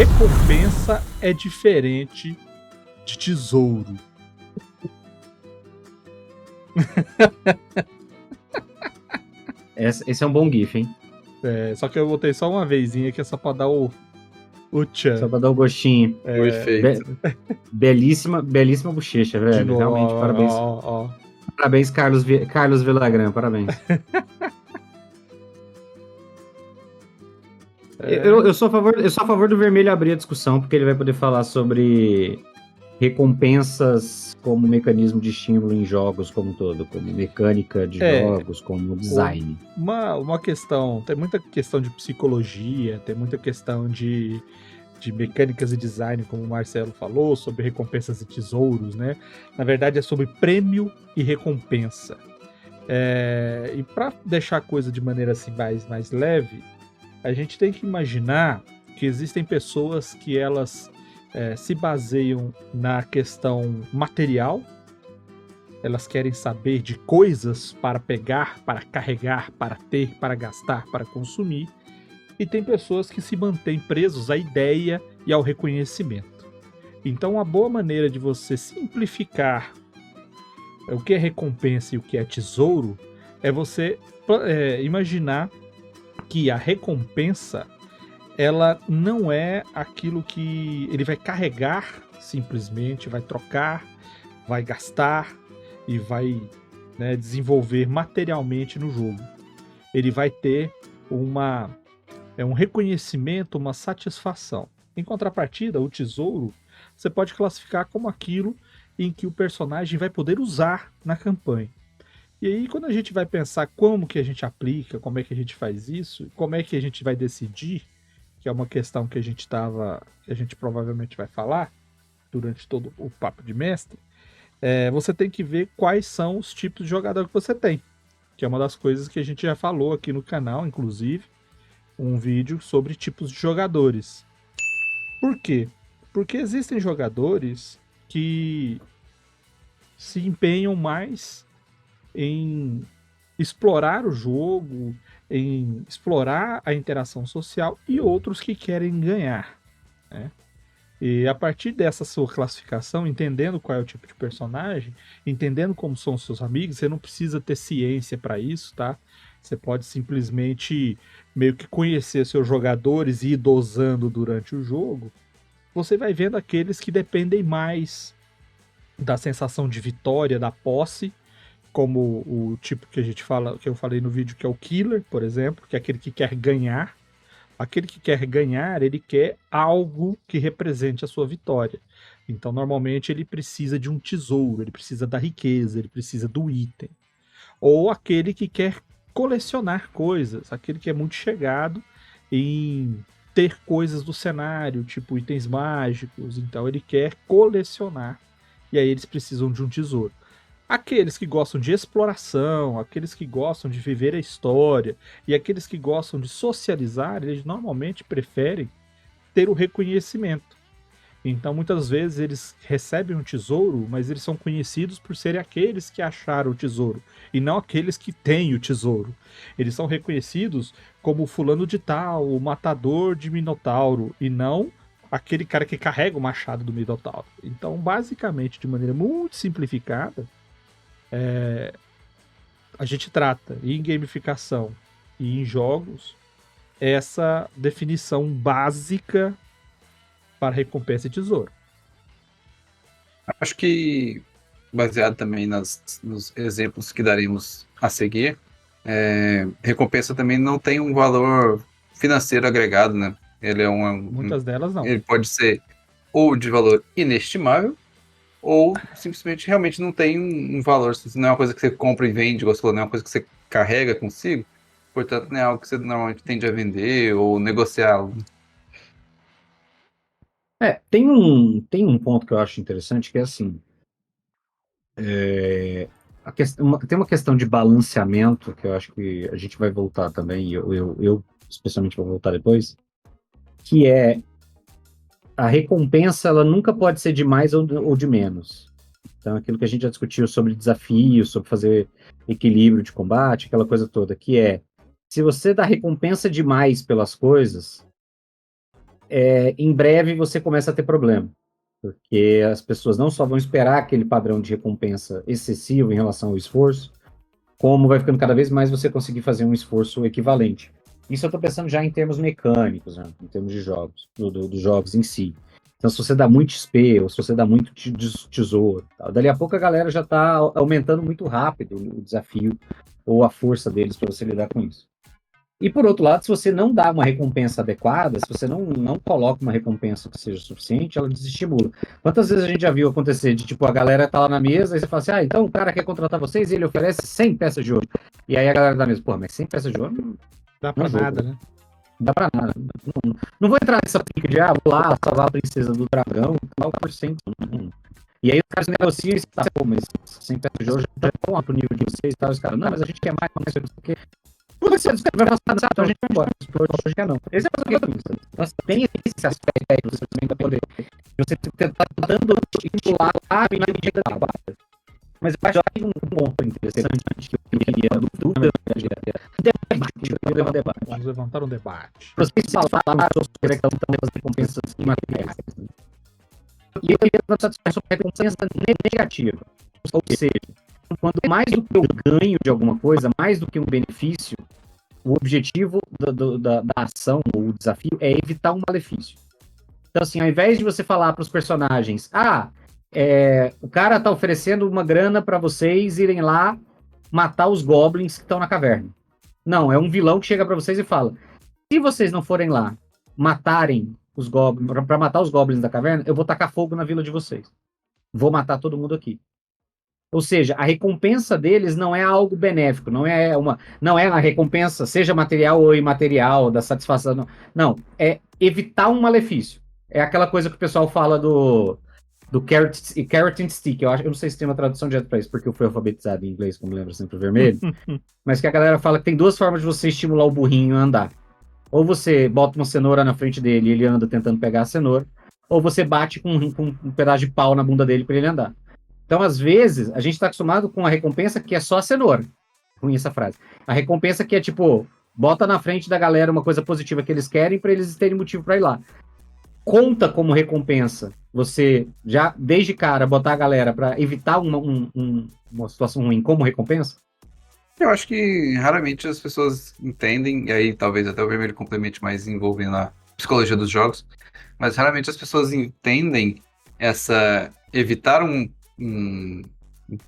recompensa é diferente de tesouro. Esse é um bom gif, hein? Só que eu botei só uma vezinha que é só pra dar o tchan. Só pra dar o gostinho. O efeito. Belíssima bochecha, velho. De novo, Realmente, parabéns. ó. Parabéns, Carlos Villagrán, parabéns. Eu sou a favor do Vermelho abrir a discussão, porque ele vai poder falar sobre recompensas como mecanismo de estímulo em jogos como um todo, como mecânica de jogos, como design. Uma questão, tem muita questão de psicologia, tem muita questão de mecânicas e design, como o Marcelo falou, sobre recompensas e tesouros, né? Na verdade é sobre prêmio e recompensa. E para deixar a coisa de maneira assim mais leve, a gente tem que imaginar que existem pessoas que elas se baseiam na questão material, elas querem saber de coisas para pegar, para carregar, para ter, para gastar, para consumir, e tem pessoas que se mantêm presos à ideia e ao reconhecimento. Então, uma boa maneira de você simplificar o que é recompensa e o que é tesouro é você imaginar que a recompensa ela não é aquilo que ele vai carregar simplesmente, vai trocar, vai gastar e vai desenvolver materialmente no jogo. Ele vai ter um reconhecimento, uma satisfação. Em contrapartida, o tesouro você pode classificar como aquilo em que o personagem vai poder usar na campanha. E aí, quando a gente vai pensar como que a gente aplica, como é que a gente faz isso, como é que a gente vai decidir, que é uma questão que a gente provavelmente vai falar durante todo o papo de mestre, você tem que ver quais são os tipos de jogador que você tem, que é uma das coisas que a gente já falou aqui no canal, inclusive, um vídeo sobre tipos de jogadores. Por quê? Porque existem jogadores que se empenham mais em explorar o jogo, em explorar a interação social, e outros que querem ganhar, né? E a partir dessa sua classificação, entendendo qual é o tipo de personagem, entendendo como são os seus amigos, você não precisa ter ciência para isso, tá? Você pode simplesmente meio que conhecer seus jogadores e ir dosando durante o jogo. Você vai vendo aqueles que dependem mais da sensação de vitória, da posse, como o tipo que a gente fala, que eu falei no vídeo, que é o killer, por exemplo, que é aquele que quer ganhar. Aquele que quer ganhar, ele quer algo que represente a sua vitória. Então, normalmente, ele precisa de um tesouro, ele precisa da riqueza, ele precisa do item. Ou aquele que quer colecionar coisas, aquele que é muito chegado em ter coisas do cenário, tipo itens mágicos. Então, ele quer colecionar, e aí eles precisam de um tesouro. Aqueles que gostam de exploração, aqueles que gostam de viver a história e aqueles que gostam de socializar, eles normalmente preferem ter o reconhecimento. Então, muitas vezes, eles recebem um tesouro, mas eles são conhecidos por serem aqueles que acharam o tesouro, e não aqueles que têm o tesouro. Eles são reconhecidos como o fulano de tal, o matador de Minotauro, e não aquele cara que carrega o machado do Minotauro. Então, basicamente, de maneira muito simplificada, a gente trata em gamificação e em jogos essa definição básica para recompensa e tesouro. Acho que, baseado também nos exemplos que daremos a seguir, recompensa também não tem um valor financeiro agregado, né? Ele é Muitas delas não. Ele pode ser ou de valor inestimável, ou simplesmente realmente não tem um valor. Não é uma coisa que você compra e vende, não é uma coisa que você carrega consigo, portanto não é algo que você normalmente tende a vender ou negociá-lo. Tem um ponto que eu acho interessante, que é assim, tem uma questão de balanceamento, que eu acho que a gente vai voltar também, eu especialmente vou voltar depois, que é a recompensa, ela nunca pode ser de mais ou de menos. Então, aquilo que a gente já discutiu sobre desafios, sobre fazer equilíbrio de combate, aquela coisa toda, que é, se você dá recompensa demais pelas coisas, em breve você começa a ter problema. Porque as pessoas não só vão esperar aquele padrão de recompensa excessivo em relação ao esforço, como vai ficando cada vez mais você conseguir fazer um esforço equivalente. Isso eu estou pensando já em termos mecânicos, né? Em termos de jogos, dos jogos em si. Então, se você dá muito XP, ou se você dá muito tesouro, dali a pouco a galera já está aumentando muito rápido o desafio ou a força deles para você lidar com isso. E por outro lado, se você não dá uma recompensa adequada, se você não coloca uma recompensa que seja suficiente, ela desestimula. Quantas vezes a gente já viu acontecer de, tipo, a galera tá lá na mesa e você fala assim, então o cara quer contratar vocês e ele oferece 100 peças de ouro. E aí a galera da mesa, mas 100 peças de ouro não dá pra nada, né? Não dá pra nada. Não vou entrar nessa pica de, vou lá salvar a princesa do dragão, mal por cento. E aí os caras negociam e falam, mas 100 peças de ouro já estão lá pro nível de vocês e tal. Os caras, não, mas a gente quer mais, não sei o que. Tudo que você vai passar, então a gente vai embora. Hoje quer não. Esse é o que eu penso. Então, tem esse aspecto aí, você também vai poder. Você está dando estimular a medida da barra. Mas eu acho que um ponto interessante que eu queria debate. Vamos levantar um debate. Vocês falaram sobre a questão das recompensas imateriais. E eu queria levantar sobre a recompensa negativa. Ou seja, quando mais do que eu ganho de alguma coisa, mais do que um benefício, o objetivo da ação ou o desafio é evitar um malefício. Então, assim, ao invés de você falar para os personagens, o cara tá oferecendo uma grana para vocês irem lá matar os goblins que estão na caverna. Não, é um vilão que chega para vocês e fala, se vocês não forem lá matarem os goblins, para matar os goblins da caverna, eu vou tacar fogo na vila de vocês. Vou matar todo mundo aqui. Ou seja, a recompensa deles não é algo benéfico, não é a recompensa, seja material ou imaterial, da satisfação. Não, é evitar um malefício. É aquela coisa que o pessoal fala do carrot and stick. Eu não sei se tem uma tradução direta para isso, porque eu fui alfabetizado em inglês, como lembra sempre o vermelho. Mas que a galera fala que tem duas formas de você estimular o burrinho a andar. Ou você bota uma cenoura na frente dele e ele anda tentando pegar a cenoura, ou você bate com um pedaço de pau na bunda dele para ele andar. Então, às vezes, a gente está acostumado com a recompensa que é só a cenoura. Ruim essa frase. A recompensa que é tipo, bota na frente da galera uma coisa positiva que eles querem para eles terem motivo para ir lá. Conta como recompensa você já, desde cara, botar a galera para evitar uma situação ruim como recompensa? Eu acho que raramente as pessoas entendem, e aí talvez até o vermelho complemente mais envolvendo a psicologia dos jogos, mas raramente as pessoas entendem evitar um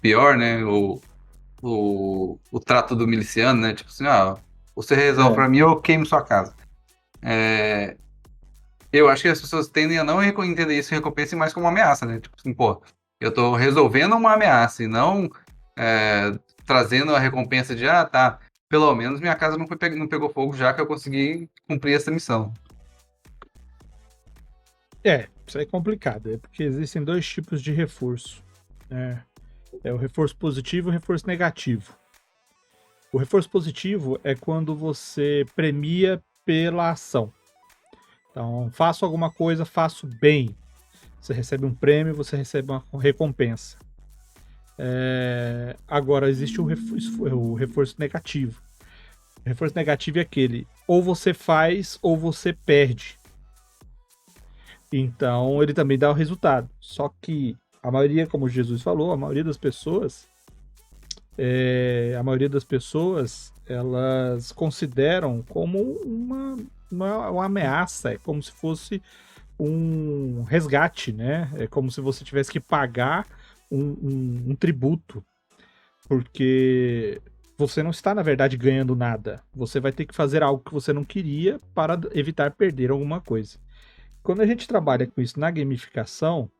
pior, né? O trato do miliciano, né? Tipo assim, você resolve pra mim, eu queimo sua casa. Eu acho que as pessoas tendem a não entender isso e recompensem mais como uma ameaça, né? Tipo assim, eu tô resolvendo uma ameaça e não trazendo a recompensa de, pelo menos minha casa não pegou fogo já que eu consegui cumprir essa missão. Isso é complicado, porque existem dois tipos de reforço. É o reforço positivo e o reforço negativo. O reforço positivo é quando você premia pela ação. Então, faço alguma coisa, faço bem. Você recebe um prêmio, você recebe uma recompensa. Agora, existe o reforço negativo. O reforço negativo é aquele, ou você faz ou você perde. Então, ele também dá o resultado. Só que a maioria, como Jesus falou, a maioria das pessoas, elas consideram como uma ameaça, é como se fosse um resgate, né? É como se você tivesse que pagar um tributo, porque você não está, na verdade, ganhando nada. Você vai ter que fazer algo que você não queria para evitar perder alguma coisa. Quando a gente trabalha com isso na gamificação,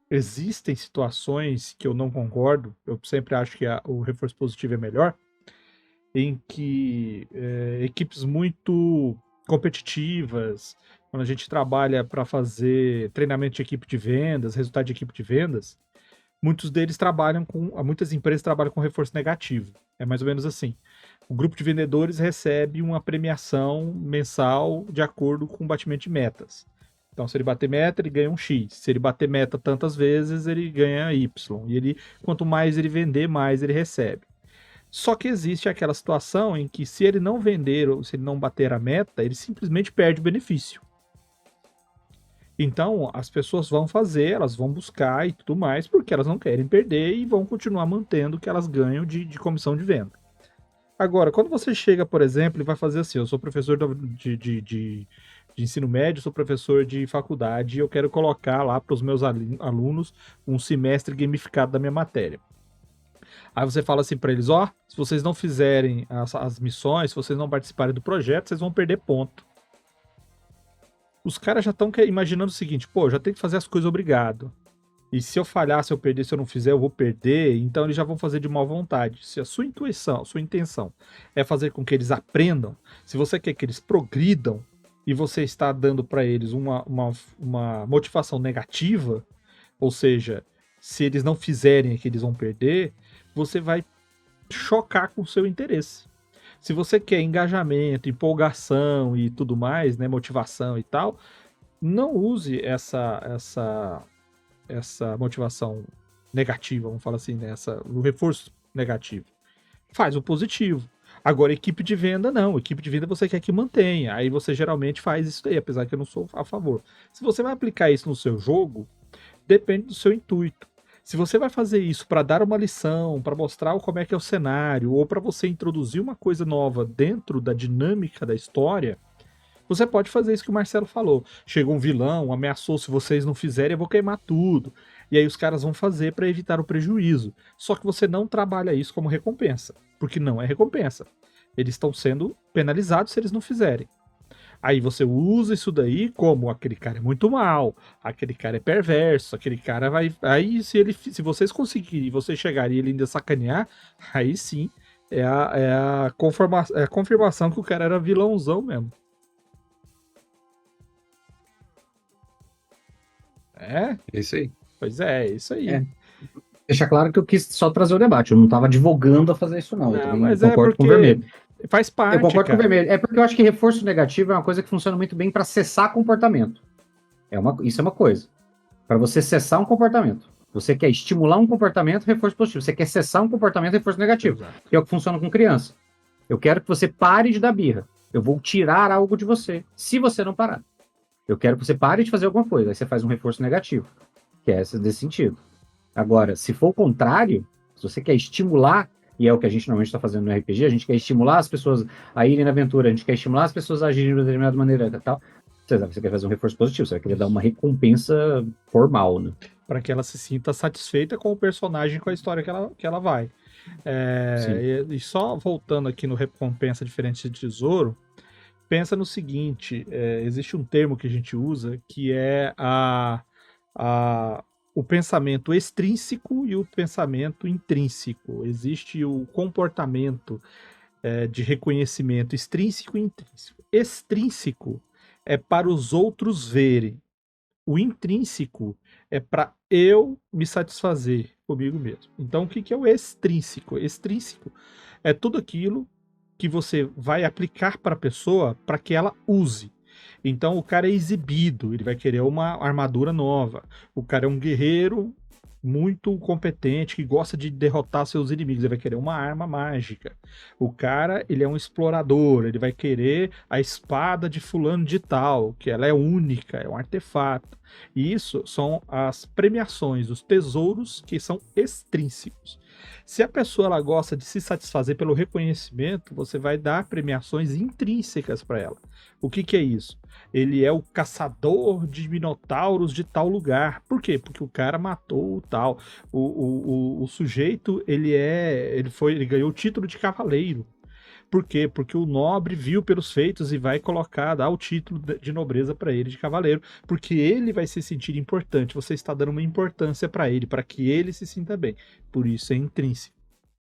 existem situações que eu não concordo, eu sempre acho que o reforço positivo é melhor, em que equipes muito competitivas, quando a gente trabalha para fazer treinamento de equipe de vendas, resultado de equipe de vendas, muitas empresas trabalham com reforço negativo. É mais ou menos assim. O grupo de vendedores recebe uma premiação mensal de acordo com o batimento de metas. Então, se ele bater meta, ele ganha um X. Se ele bater meta tantas vezes, ele ganha Y. E quanto mais ele vender, mais ele recebe. Só que existe aquela situação em que, se ele não vender ou se ele não bater a meta, ele simplesmente perde o benefício. Então, as pessoas vão fazer, elas vão buscar e tudo mais, porque elas não querem perder e vão continuar mantendo o que elas ganham de comissão de venda. Agora, quando você chega, por exemplo, e vai fazer assim, eu sou professor de ensino médio, sou professor de faculdade, e eu quero colocar lá para os meus alunos um semestre gamificado da minha matéria. Aí você fala assim para eles, ó, se vocês não fizerem as missões, se vocês não participarem do projeto, vocês vão perder ponto. Os caras já estão imaginando o seguinte, pô, já tem que fazer as coisas obrigado. E se eu falhar, se eu perder, se eu não fizer, eu vou perder. Então eles já vão fazer de má vontade. Se a sua intuição, a sua intenção é fazer com que eles aprendam, se você quer que eles progridam e você está dando para eles uma motivação negativa, ou seja, se eles não fizerem é que eles vão perder, você vai chocar com o seu interesse. Se você quer engajamento, empolgação e tudo mais, né, motivação e tal, não use essa motivação negativa, vamos falar assim, né? O reforço negativo. Faz o positivo. Agora, equipe de venda, não. Equipe de venda você quer que mantenha. Aí você geralmente faz isso aí, apesar que eu não sou a favor. Se você vai aplicar isso no seu jogo, depende do seu intuito. Se você vai fazer isso para dar uma lição, para mostrar como é que é o cenário, ou para você introduzir uma coisa nova dentro da dinâmica da história, você pode fazer isso que o Marcelo falou. Chegou um vilão, ameaçou, se vocês não fizerem, eu vou queimar tudo. E aí os caras vão fazer para evitar o prejuízo. Só que você não trabalha isso como recompensa, porque não é recompensa. Eles estão sendo penalizados se eles não fizerem. Aí você usa isso daí como aquele cara é muito mal, aquele cara é perverso, aquele cara vai... Aí se vocês conseguirem, você chegar e ele ainda sacanear, aí sim é a confirmação que o cara era vilãozão mesmo. É? É isso aí. Pois é isso aí. É. Deixa claro que eu quis só trazer o debate, eu não estava advogando a fazer isso não, eu também mas concordo com o Vermelho. Faz parte, Eu concordo cara. com o Vermelho, é porque eu acho que reforço negativo é uma coisa que funciona muito bem para cessar comportamento. Isso é uma coisa. Para você cessar um comportamento. Você quer estimular um comportamento, reforço positivo. Você quer cessar um comportamento, reforço negativo. Exato. Que é o que funciona com criança. Eu quero que você pare de dar birra. Eu vou tirar algo de você, se você não parar. Eu quero que você pare de fazer alguma coisa. Aí você faz um reforço negativo, que é desse sentido. Agora, se for o contrário, se você quer estimular, e é o que a gente normalmente está fazendo no RPG, a gente quer estimular as pessoas a irem na aventura, a gente quer estimular as pessoas a agirem de uma determinada maneira e tal. Você quer fazer um reforço positivo, você vai querer dar uma recompensa formal, né? Para que ela se sinta satisfeita com o personagem, com a história que ela vai. E só voltando aqui no recompensa diferente de tesouro, pensa no seguinte, existe um termo que a gente usa que é o pensamento extrínseco e o pensamento intrínseco. Existe o comportamento de reconhecimento extrínseco e intrínseco. Extrínseco é para os outros verem. O intrínseco é para eu me satisfazer comigo mesmo. Então, o que é o extrínseco? Extrínseco é tudo aquilo que você vai aplicar para a pessoa para que ela use. Então o cara é exibido, ele vai querer uma armadura nova. O cara é um guerreiro muito competente, que gosta de derrotar seus inimigos, ele vai querer uma arma mágica. O cara, ele é um explorador, ele vai querer a espada de fulano de tal, que ela é única, é um artefato. E isso são as premiações, os tesouros que são extrínsecos. Se a pessoa ela gosta de se satisfazer pelo reconhecimento, você vai dar premiações intrínsecas para ela. O que é isso? Ele é o caçador de minotauros de tal lugar. Por quê? Porque o cara matou o tal. O sujeito, ele ganhou o título de cavaleiro. Por quê? Porque o nobre viu pelos feitos e vai dar o título de nobreza para ele de cavaleiro, porque ele vai se sentir importante. Você está dando uma importância para ele, para que ele se sinta bem. Por isso é intrínseco.